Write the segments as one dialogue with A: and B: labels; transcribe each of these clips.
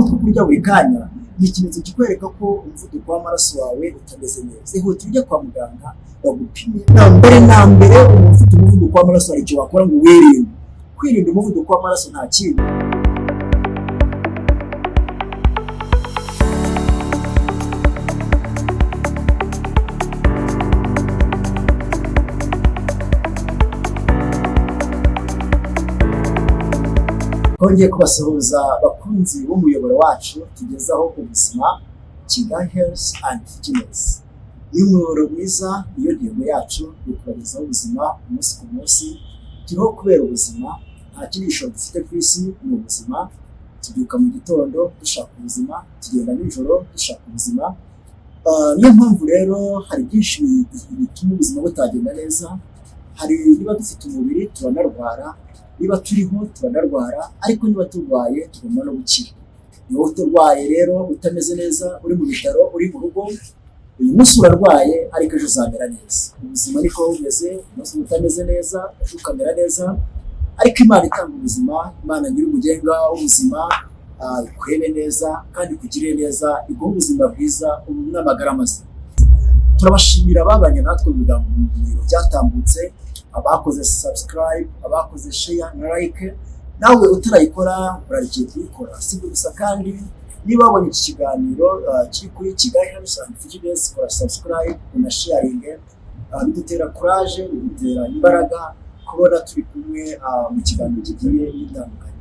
A: kurya buri kanya ni ikimenyetso kikwereka ko umuvuduko w'amaraso wawe utameze neza. Ihutire ujye kwa muganga bagupime. Na mbere ufite umuvuduko w'amaraso hari icyo wakora ngo wirinde. Kwirinda umuvuduko w'amaraso nta kindi. Twongeye kubasuhuza bakunzi b'umuyoboro wacu tugezaho ubuzima Kigali Health and Fitness. Ni umuyoboro mwiza, niyo ntego yacu yo kubagezaho ubuzima umunsi ku munsi. Turiho kubera ubuzima, nta kindi gishoro dufite ku isi ni ubuzima. Tubyuka mu gitondo dushaka ubuzima, tugenda nijoro dushaka ubuzima. Niyo mpamvu rero hari byinshi bituma ubuzima butagenda neza. Hari niba dufite umubiri turanarwara, niba turiho turanarwara, ariko niba turwaye tugomba no gukira. Niba utarwaye rero utameze neza, uri mu bitaro, uri mu rugo, uyu munsi urarwaye ariko ejo uzamera neza. Ubuzima niko bumeze, umunsi utameze neza ejo ukamera neza, ariko Imana itanga ubuzima, Imana nyir'umugenga w'ubuzima ikurebe neza kandi ikugirire neza, iguhe ubuzima bwiza n'amagara mazima. Turabashimira ababanye natwe mu biganiro byatambutse, abakoze subscribe, abakoze share na like. Nawe utarayikora urarikiye kuyikora. Sibyo gusa kandi niba wabonye iki kiganiro kiri kuri Kigali Health and Fitness, kora subscribe na sharing. Bidutera courage, bidutera imbaraga kubona turi kumwe mu kiganiro kigiye gitandukanye.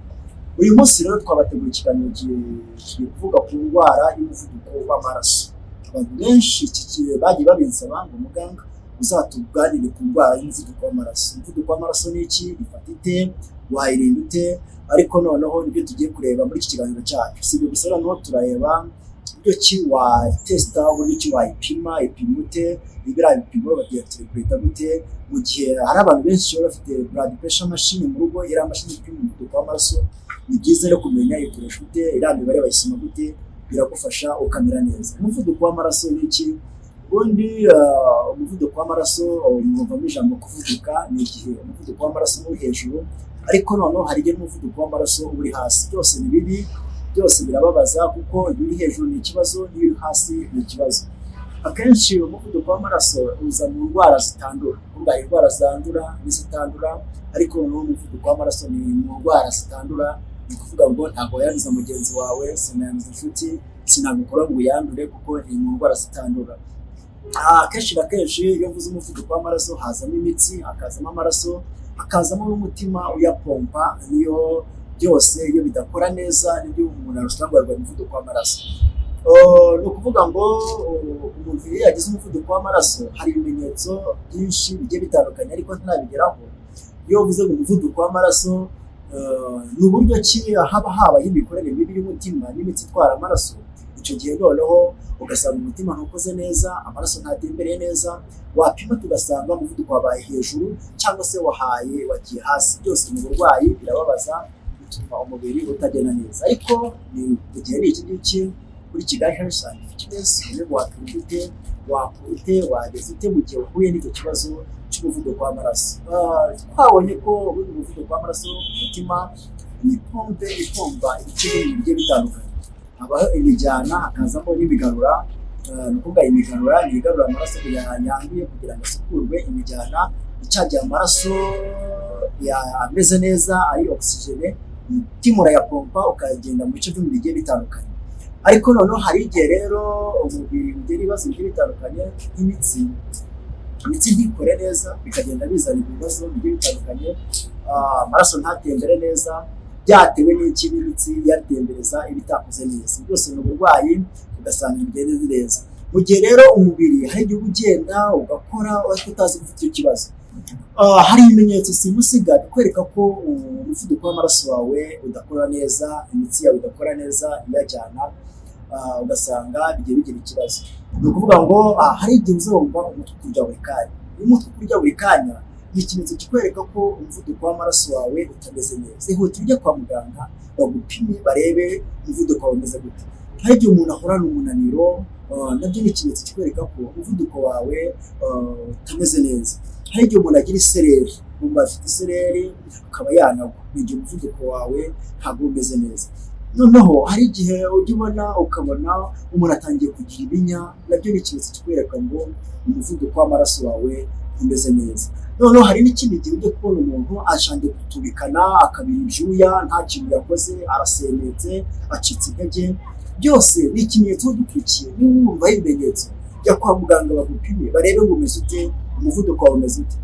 A: Uyu munsi rero twabategura ikiganiro kigiye kuvuga ku ndwara y'umuvuduko w'amaraso. Abantu benshi bagiye babinsaba ngo muganga uzatuganire ku ndwara y'umuvuduko w'amaraso. Umuvuduko w'amaraso ni iki? Ifata ite? Wayirinda ute? Ariko noneho nibyo tugiye kureba muri iki kiganiro cyacu. Si ibyo gusa, noneho turareba uburyo ki watesta, uburyo ki wayipima, ipima ute, ibiriya bipimo bagiye turikubita gute. Mu gihe hari abantu benshi baba bafite blood pressure machine mu rugo, iriya mashini ipima umuvuduko w'amaraso, ni byiza rero kumenya ikoresha ute, iriya mibare bayisoma gute, biragufasha ukamera neza. Umuvuduko w'amaraso ni iki? Ubundi umuvuduko w'amaraso mwumvamo ijambo kuvuduka, ni igihe umuvuduko w'amaraso uri hejuru, ariko noneho hari igihe umuvuduko w'amaraso uri hasi. Byose ni bibi, byose birababaza, kuko iyo uri hejuru ni ikibazo, n'iyo uri hasi ni ikibazo. Akenshi umuvuduko w'amaraso uza mu ndwara zitandura. Hari indwara zandura n'izitandura, ariko noneho umuvuduko w'amaraso ni mu ndwara zitandura. Ni ukuvuga ngo ntabwo yanduza mugenzi wawe, sinayanduza inshuti, sinagukora ngo uyandure, kuko ni mu ndwara zitandura. Kenshi na kenshi iyo mvuze umuvuduko w'amaraso hazamo imitsi, hakazamo amaraso, hakazamo n'umutima uyapompa. Niyo byose iyo bidakora neza nibyo umuntu arushanwa umuvuduko w'amaraso. Ni ukuvuga ngo umuntu iyo yagize umuvuduko w'amaraso hari ibimenyetso byinshi bigiye bitandukanye, ariko ntarabigeraho. Iyo uvuze ngo umuvuduko w'amaraso ni uburyo ki haba habaye imikorere mibi y'umutima n'imitsi itwara amaraso. Icyo gihe noneho ugasanga umutima ntukoze neza, amaraso ntatembereye neza, wapima tugasanga umuvuduko wabaye hejuru cyangwa se wagiye hasi. Byose mu burwayi birababaza, bituma umubiri utagenda neza. Ariko ni igihe ni iki ngiki kuri Kigali Health and Fitness, wakwirinda ute, wakura ute, wageze ute mu gihe uhuye n'icyo kibazo cy'umuvuduko w'amaraso. Twabonye ko ubundi umuvuduko w'amaraso, umutima ni pompe ipomba ibice bigiye bitandukanye. Habaho imijyana, hakazamo n'imigarura. Ni ukuvuga imigarura ni igarura amaraso yanduye kugira ngo asukurwe. Imijyana icyagiye amaraso ameze neza, ari oxygene, umutima urayapompa ukagenda mu bice by'umubiri bigiye bitandukanye. Ariko noneho hari igihe rero umubiri ugira ibibazo bigiye bitandukanye, nk'imitsi ntikore neza, bikagenda bizana ibibazo bigiye bitandukanye. Amaraso ntatembere neza, byatewe n'iki? N'imitsi yatembereza ibitakoze neza. Byose ni uburwayi, ugasanga bigenze neza. Mu gihe rero umubiri hari igihe ugenda ugakora ariko utazi gufite icyo kibazo, hari ibimenyetso simusiga bikwereka ko umuvuduko w'amaraso wawe udakora neza, imitsi yawe idakora neza iyajyana, ugasanga bigiye bigira ikibazo. Ni ukuvuga ngo hari igihe uzumva umutwe ukurya buri kanya. Iyo umutwe ukurya buri kanya ni ikimenyetso kikwereka ko umuvuduko w'amaraso wawe utameze neza. Ihutire ujye kwa muganga bagupime, barebe umuvuduko wawe umeze gute. Hari igihe umuntu ahorana umunaniro, nabyo ni ikimenyetso kikwereka ko umuvuduko wawe utameze neza. Hari igihe umuntu agira isereri, umuntu afite isereri akaba yanagwa, ni igihe umuvuduko wawe ntabwo umeze neza. noneho hari igihe ujya ubona ukabona umuntu atangiye kugira ibinya, nabyo ni ikimenyetso kikwereka ngo umuvuduko w'amaraso wawe umeze neza. Noneho hari n'ikindi gihe ujya kubona umuntu ashangiye gutubikana, akabira ibyuya, nta kintu yakoze, arasemetse, acitse intege. Byose ni ikimenyetso dukurikiye. Niba wumva ibimenyetso, jya kwa muganga bagupime barebe ngo umeze ute, umuvuduko wawe umeze ute.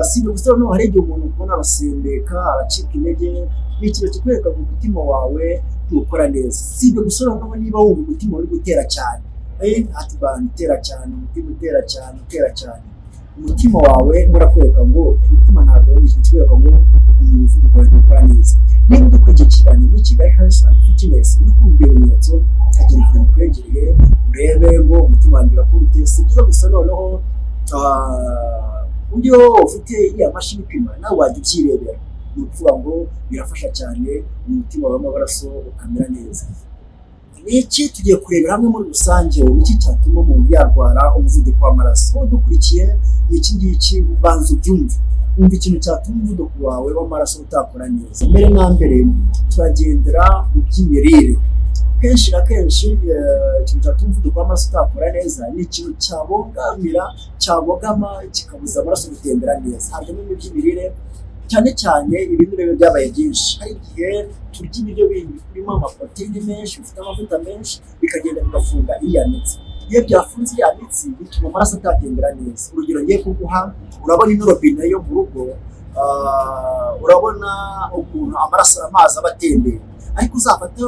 A: Si ibyo gusa, noneho hari igihe umuntu ubona arasembeka, aracika intege, ni ikintu kikwereka ngo umutima wawe ntukora neza. Si ibyo gusa, noneho niba wumva umutima uri gutera cyane, ati bana utera cyane, umutima utera cyane, utera cyane, umutima wawe urakwereka ngo umutima ntabwo ari ikintu kikwereka ngo umuvuduko wawe ntukora neza. Niba udukurikiye ikiganiro muri Kigali Health and Fitness, uri kumva ibimenyetso, hagera ikintu bikwegereye urebe ngo umutima wanjye urakora ute. Si byiza gusa, noneho iyo ufite iriya mashini ipima nawe wajya ubyirebera. Ni ukuvuga ngo birafasha cyane umutima w'amaraso ukamera neza. Iki tugiye kurebera hamwe muri rusange iki cyatuma umuntu yarwara umuvuduko w'amaraso. Dukurikiye ni iki ngiki, ubanza ubyumve, wumva ikintu cyatuma umuvuduko wawe w'amaraso utakora neza. Mbere na mbere turagendera mu by'imirire. Kenshi na kenshi ikintu cyatuma umuvuduko w'amaraso utakora neza ni ikintu cyabogama kikabuza amaraso gutembera neza. Harimo iby'imirire, cyane cyane ibinure byabaye byinshi. Hari igihe turya ibiryo birimo amaproteine menshi, bifite amavuta menshi, bikagenda bigafunga iriya mitsi. Iyo byafunze iriya mitsi bituma amaraso atatembera neza. Urugero ngiye kuguha, urabona ino robine yo mu rugo, urabona ukuntu amazi aba atembera, ariko uzafate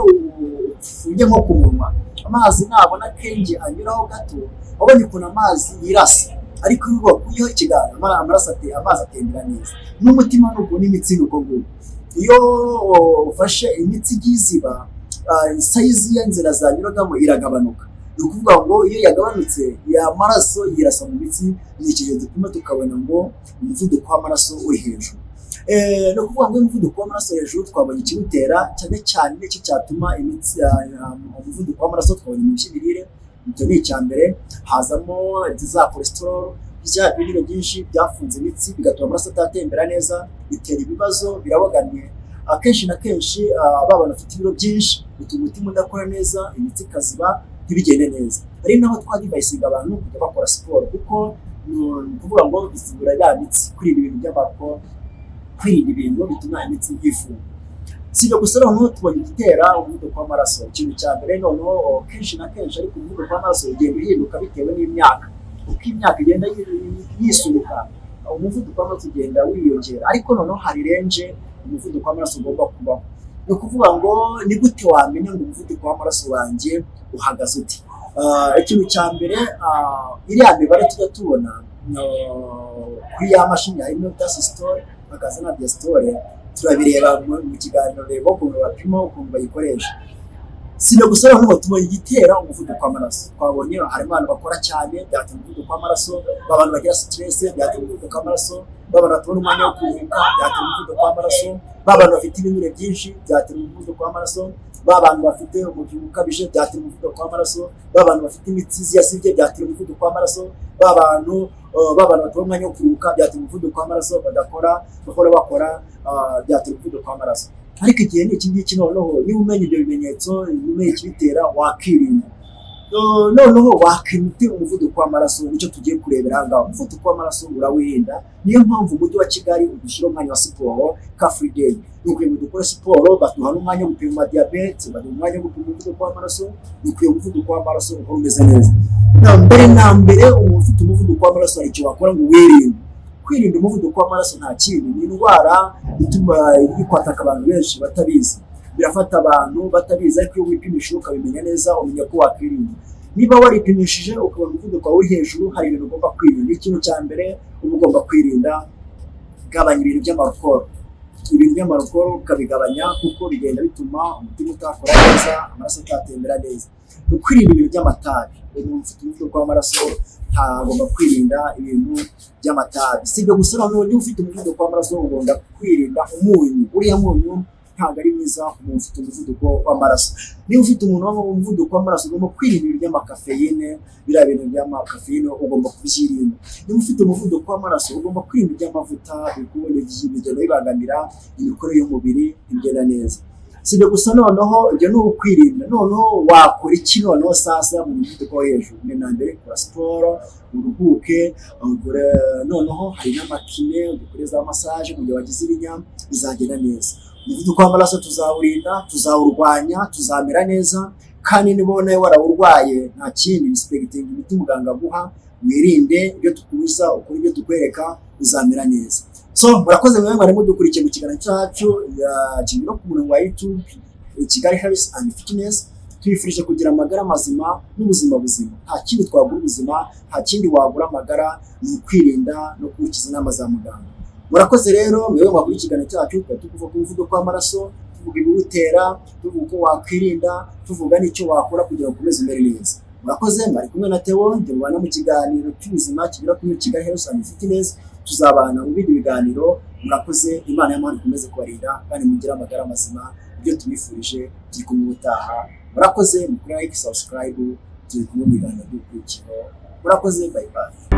A: ufunge nko ku munwa, amazi nabona kenshi anyuraho gato, wabonye ukuntu amazi yirasa, ariko iyo wakuyeho ikiganza amaraso amazi atembera neza. N'umutima n'ubwo n'imitsi n'uko nguko. Iyo ufashe imitsi iziba, sayizi y'inzira zanyuragamo iragabanuka. Ni ukuvuga ngo iyo yagabanutse amaraso yirasa mu mitsi, ni ikimenyetso gituma tukabona ngo umuvuduko w'amaraso uri hejuru. Ni ukuvuga ngo umuvuduko w'amaraso hejuru twabonye ikiwutera, cyane cyane nicyo cyatuma umuvuduko w'amaraso twabonye mu by'imirire. Ibyo ni icya mbere. Hazamo za cholesterol, bya binure byinshi byafunze imitsi bigatuma amaraso atatembera neza, bitera ibibazo, birabogamye. Akenshi na kenshi babana bafite ibiro byinshi, bituma umutima udakora neza, imitsi ikaziba, ntibigende neza. Ari naho twadivayisinga abantu kujya bakora siporo, kuko ni ukuvuga ngo bizibura ya mitsi, kwirinda ibintu by'amakoro, kwirinda ibintu bituma imitsi ifunga. Si ibyo gusa, noneho tubonye igitera umuvuduko w'amaraso. Ikintu cya mbere, noneho kenshi na kenshi ariko umuvuduko w'amaraso ugenda uhinduka bitewe n'imyaka. Uko imyaka igenda yisunika, umuvuduko w'amaraso ugenda wiyongera, ariko noneho hari renje umuvuduko w'amaraso ugomba kubaho. Ni ukuvuga ngo ni gute wamenya ngo umuvuduko w'amaraso wanjye uhagaze ute? Ikintu cya mbere, iriya mibare tujya tubona kuri ya mashini ya systole hakaza na diastole, turabireba mu kiganiro, reba ukuntu bapima, ukuntu bayikoresha. Si ibyo gusa, noneho tubonye igitera umuvuduko w'amaraso. Twabonye harimo abantu bakora cyane, byatuma umuvuduko w'amaraso, abantu bagira stress, byatuma umuvuduko w'amaraso, abantu batabona umwanya wo kuruhuka, byatuma umuvuduko w'amaraso, abantu bafite ibinure byinshi, byatuma umuvuduko w'amaraso, abantu bafite umubyibuho ukabije, byatuma umuvuduko w'amaraso, abantu bafite imitsi yasibye, byatuma umuvuduko w'amaraso, abantu batabona umwanya wo kuruhuka, byatuma umuvuduko w'amaraso, bakora byatuma umuvuduko w'amaraso. Ariko igihe ni iki ngiki, noneho niba umenya ibyo bimenyetso, umenya ikibitera, wakirinda. Noneho wakirinda umuvuduko w'amaraso. Nicyo tugiye kurebera aha ngaha. Umuvuduko w'amaraso urawirinda. Niyo mpamvu umujyi wa Kigali udushyira umwanya wa siporo ka free day. Ni ukwiye ngo dukore siporo, baduha n'umwanya wo gupima diyabete, baduha umwanya wo gupima umuvuduko w'amaraso. Ni ukwiye umuvuduko w'amaraso ukora umeze neza. Mbere na mbere, umuntu ufite umuvuduko w'amaraso hari icyo wakora ngo wirinde. Kwirinda umuvuduko w'amaraso nta kintu, ni indwara ituma ikwataka abantu benshi batabizi. Birafata abantu batabizi, ariko iyo wipimisha ukabimenya neza, umenya ko wakwirinda. Niba waripimishije ukabona umuvuduko uri hejuru, hari ibintu ugomba kwirinda. Ikintu cya mbere uba ugomba kwirinda, gabanya ibintu by'amarokoro. Ibintu by'amarokoro ukabigabanya, kuko bigenda bituma umutima utakora neza, amaraso atatembera neza. Kwirinda ibintu by'amatabi. Umuntu ufite umuvuduko w'amaraso agomba kwirinda ibintu by'amatabi. Si ibyo gusa, noneho niba ufite umuvuduko w'amaraso ugomba kwirinda umunyu. Uriya munyu ntabwo ari mwiza ku muntu ufite umuvuduko w'amaraso. Niba ufite umuntu umuvuduko w'amaraso, ugomba kwirinda ibintu by'amakafeyine. Biriya bintu by'amakafeyine ugomba kubyirinda. Niba ufite umuvuduko w'amaraso, ugomba kwirinda iby'amavuta, bigenda bibangamira imikorere y'umubiri igenda neza. sibyo gusa noneho ibyo ni ukwirinda. Noneho wakora iki noneho sasa mu muvuduko wo hejuru? Na mbere kora siporo, uruhuke, noneho hari n'amakine udukoreza massage mu gihe wagize ibinya bizagenda neza. Umuvuduko w'amaraso tuzawurinda, tuzawurwanya, tuzamera neza, kandi nibona warawurwaye nta kindi respecting imiti muganga guha, wirinde ibyo tukubuza, ukuri ibyo tukwereka, uzamera neza. So murakoze mwe mwari mudukurikiye mu kiganiro cyacu kigiro ku murongo wa YouTube Kigali Health and Fitness. Twifurije kugira amagara mazima n'ubuzima buzima. Nta kindi twagura ubuzima, nta kindi wagura amagara, ni ukwirinda no gukurikiza inama za muganga. Murakoze rero mwewe mwakuri ikiganiro cyacu, tukuva ku muvuduko w'amaraso, tuvuga ibiwutera, tuvuga uko wakwirinda, tuvuga n'icyo wakora kugira ngo ukomeze umere neza. Murakoze, mwari kumwe na Theo, ndi mubana mu kiganiro cy'ubuzima kigira kuri Kigali Health and Fitness. Tuzabana mu bindi biganiro. Murakoze, Imana y'amahoro ikomeze kubarinda kandi mugire amagara mazima. Ibyo tubifurije turi kumwe ubutaha. Murakoze, mukore like, subscribe, turi kumwe mu biganiro by'ukurikiro. Murakoze, bye bye.